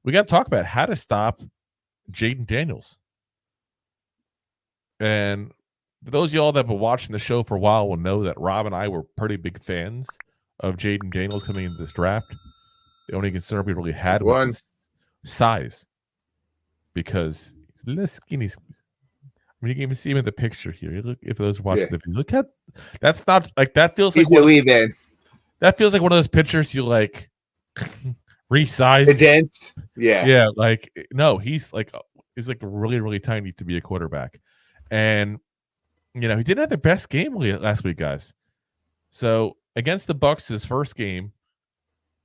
we got to talk about how to stop Jayden Daniels. And for those of y'all that have been watching the show for a while will know that Rob and I were pretty big fans of Jayden Daniels coming into this draft. The only concern we really had was his size, because he's a little skinny. I mean, you can even see him in the picture here. You look, if those watching the video, look at that's not like that feels like he's a wee man. That feels like one of those pictures you like resize. Advanced, yeah. Like no, he's like really really tiny to be a quarterback, and he didn't have the best game last week, guys. So against the Bucs, his first game,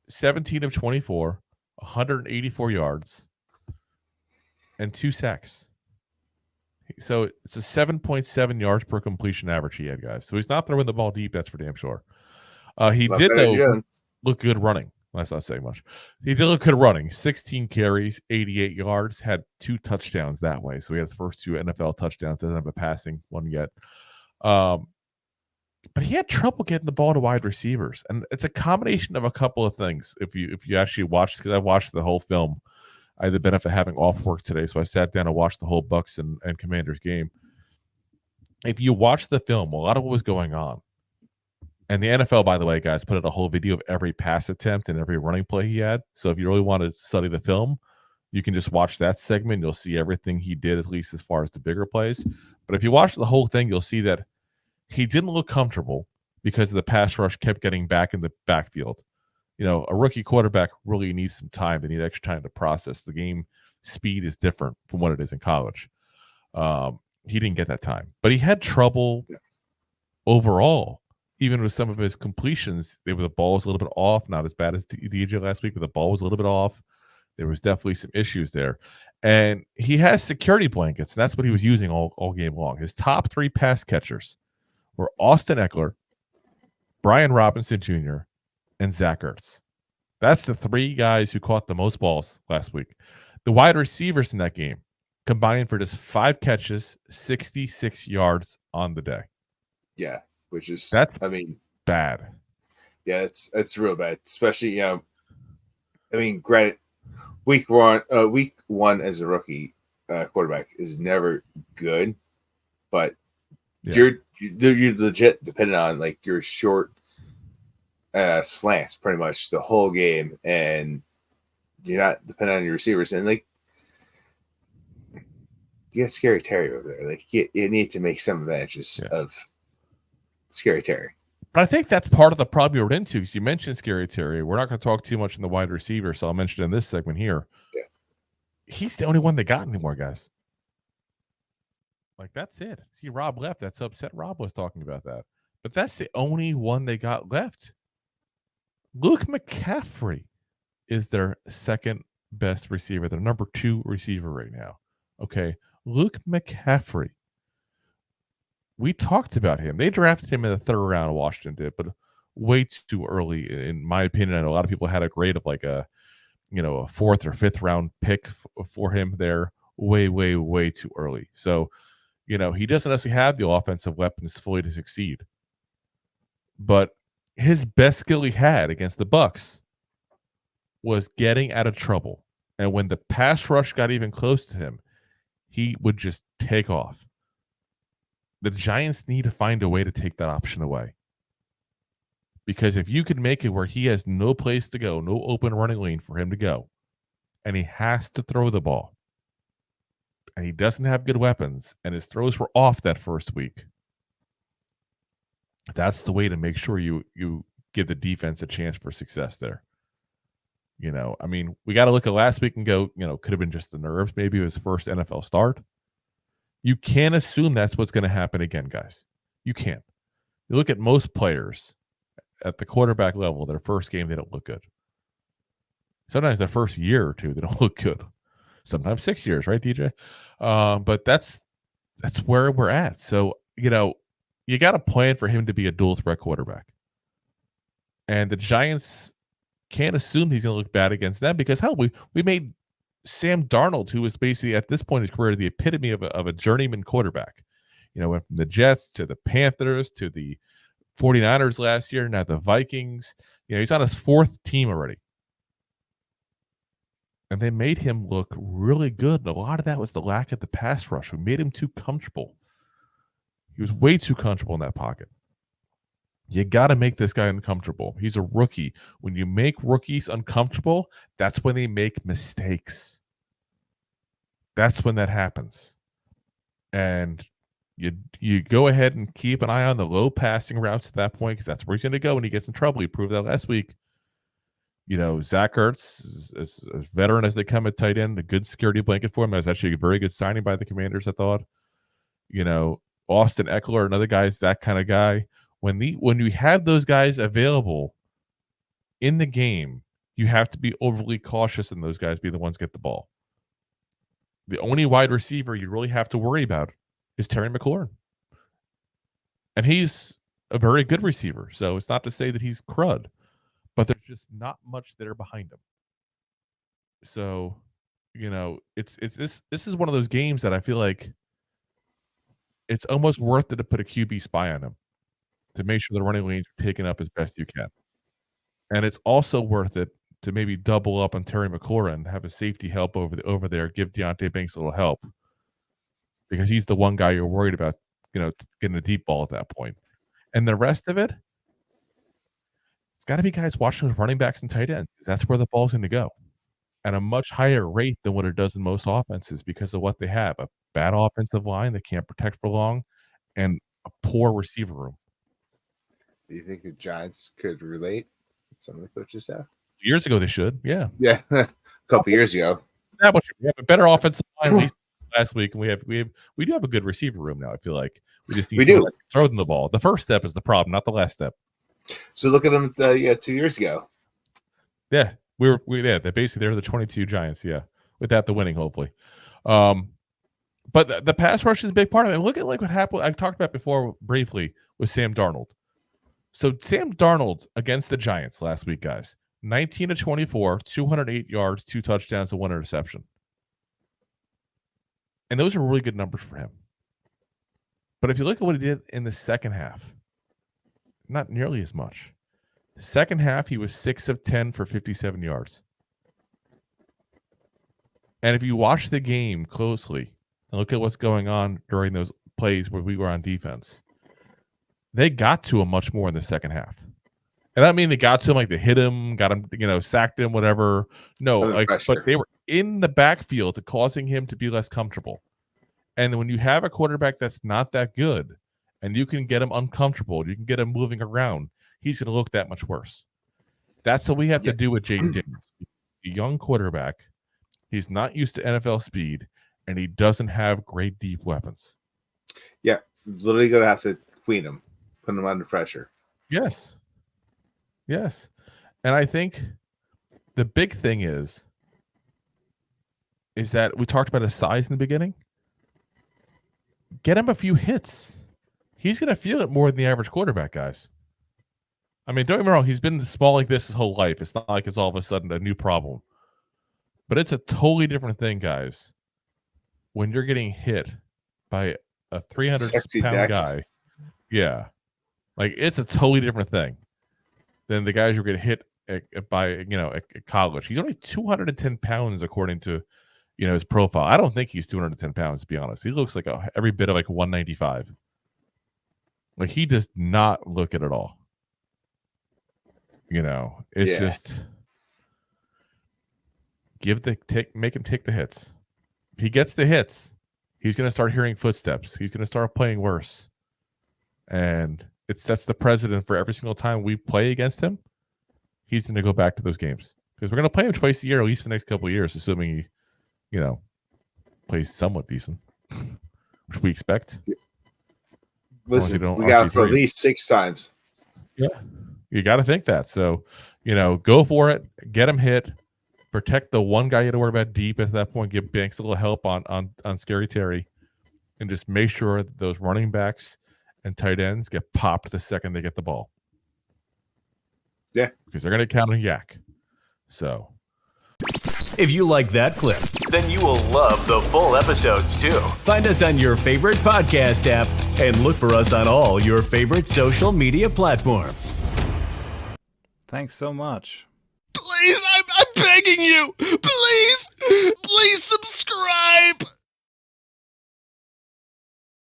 17 of 24, 184 yards, and 2 sacks. So it's a 7.7 yards per completion average he had, guys. So he's not throwing the ball deep, that's for damn sure. He did, though, look good running. That's not saying much. He did look good running. 16 carries, 88 yards, had 2 touchdowns that way. So he had his first 2 NFL touchdowns. Doesn't have a passing one yet. But he had trouble getting the ball to wide receivers. And it's a combination of a couple of things. If you actually watch, because I watched the whole film. I had the benefit of having off work today, so I sat down and watched the whole Bucs and Commanders game. If you watch the film, a lot of what was going on, and the NFL, by the way, guys, put out a whole video of every pass attempt and every running play he had. So if you really want to study the film, you can just watch that segment. You'll see everything he did, at least as far as the bigger plays. But if you watch the whole thing, you'll see that he didn't look comfortable because the pass rush kept getting back in the backfield. A rookie quarterback really needs some time. They need extra time to process. The game speed is different from what it is in college. He didn't get that time. But he had trouble overall, even with some of his completions. The ball was a little bit off, not as bad as DJ last week, but the ball was a little bit off. There was definitely some issues there. And he has security blankets, and that's what he was using all game long. His top 3 pass catchers were Austin Eckler, Brian Robinson Jr., and Zach Ertz. That's the 3 guys who caught the most balls last week. The wide receivers in that game combined for just 5 catches, 66 yards on the day. Yeah, which is bad. Yeah, it's real bad, especially granted, week one as a rookie quarterback is never good, but you're legit dependent on like your short slants pretty much the whole game, and you're not dependent on your receivers. And like, you got Scary Terry over there. Like, you need to make some advantages of Scary Terry. But I think that's part of the problem you were into, because you mentioned Scary Terry. We're not going to talk too much in the wide receiver, so I'll mention it in this segment here. Yeah. He's the only one they got anymore, guys. Like, that's it. See, Rob left. That's upset. Rob was talking about that. But that's the only one they got left. Luke McCaffrey is their second best receiver. Their number 2 receiver right now. Okay. Luke McCaffrey. We talked about him. They drafted him in the 3rd round. Washington did, but way too early, in my opinion. I know a lot of people had a grade of like a 4th or 5th round pick for him there. Way, way, way too early. So, he doesn't necessarily have the offensive weapons fully to succeed. But his best skill he had against the Bucs was getting out of trouble. And when the pass rush got even close to him, he would just take off. The Giants need to find a way to take that option away. Because if you could make it where he has no place to go, no open running lane for him to go, and he has to throw the ball, and he doesn't have good weapons, and his throws were off that first week, that's the way to make sure you give the defense a chance for success there. We got to look at last week and go, could have been just the nerves. Maybe it was first NFL start. You can't assume that's what's going to happen again, guys. You can't. You look at most players at the quarterback level, their first game, they don't look good. Sometimes their first year or 2, they don't look good. Sometimes 6 years, right, DJ? But that's where we're at. So, you got to plan for him to be a dual threat quarterback. And the Giants can't assume he's going to look bad against them, because, hell, we made Sam Darnold, who was basically at this point in his career the epitome of a journeyman quarterback. Went from the Jets to the Panthers to the 49ers last year, now the Vikings. He's on his 4th team already. And they made him look really good. And a lot of that was the lack of the pass rush. We made him too comfortable. He was way too comfortable in that pocket. You got to make this guy uncomfortable. He's a rookie. When you make rookies uncomfortable, that's when they make mistakes. That's when that happens. And you go ahead and keep an eye on the low passing routes at that point, because that's where he's going to go when he gets in trouble. He proved that last week. Zach Ertz, as veteran as they come at tight end, a good security blanket for him. That was actually a very good signing by the Commanders, I thought. Austin Eckler, another guy's that kind of guy. When you have those guys available in the game, you have to be overly cautious and those guys be the ones get the ball. The only wide receiver you really have to worry about is Terry McLaurin. And he's a very good receiver. So it's not to say that he's crud, but there's just not much there behind him. So, it's this is one of those games that I feel like it's almost worth it to put a QB spy on him to make sure the running lanes are taken up as best you can. And it's also worth it to maybe double up on Terry McLaurin, have a safety help over there, give Deonte Banks a little help, because he's the one guy you're worried about, getting a deep ball at that point. And the rest of it, it's got to be guys watching those running backs and tight ends, because that's where the ball's going to go at a much higher rate than what it does in most offenses because of what they have: a bad offensive line that can't protect for long and a poor receiver room. Do you think the Giants could relate some of the coaches have? Years ago, they should. Yeah. A couple years ago. That much. We have a better offensive line at least last week, and we do have a good receiver room now. I feel like we just need to throw them the ball. The first step is the problem, not the last step. So look at them 2 years ago. Yeah, they're the 22 Giants. Yeah, with that the winning hopefully. But the pass rush is a big part of it. And look at what happened. I've talked about before briefly with Sam Darnold. So Sam Darnold against the Giants last week, guys, 19-24, 208 yards, 2 touchdowns, and 1 interception. And those are really good numbers for him. But if you look at what he did in the second half, not nearly as much. The second half, he was 6 of 10 for 57 yards. And if you watch the game closely and look at what's going on during those plays where we were on defense, they got to him much more in the second half. And I don't mean they got to him like they hit him, got him, sacked him, whatever. No, but they were in the backfield causing him to be less comfortable. And when you have a quarterback that's not that good and you can get him uncomfortable, you can get him moving around, he's going to look that much worse. That's what we have to do with Jayden Daniels. A young quarterback, he's not used to NFL speed, and he doesn't have great deep weapons. Yeah, he's literally going to have to queen him, put him under pressure. Yes. And I think the big thing is that we talked about his size in the beginning. Get him a few hits. He's going to feel it more than the average quarterback, guys. I mean, don't get me wrong. He's been small like this his whole life. It's not like it's all of a sudden a new problem. But it's a totally different thing, guys, when you're getting hit by a 300-pound guy. Yeah. Like, it's a totally different thing than the guys who get hit by college. He's only 210 pounds according to, his profile. I don't think he's 210 pounds, to be honest. He looks like every bit of 195. Like, he does not look it at all. It's just make him take the hits. If he gets the hits, he's going to start hearing footsteps. He's going to start playing worse. And that's the precedent for every single time we play against him. He's going to go back to those games because we're going to play him twice a year, at least the next couple of years, assuming he, plays somewhat decent, which we expect. Listen, we got him for at least 6 times. Yeah, you got to think that. So, go for it. Get him hit. Protect the one guy you had to worry about deep at that point. Give Banks a little help on Scary Terry, and just make sure that those running backs and tight ends get popped the second they get the ball. Yeah, because they're going to count on Yak. So, if you like that clip, then you will love the full episodes too. Find us on your favorite podcast app and look for us on all your favorite social media platforms. Thanks so much. Please, I beg begging you, please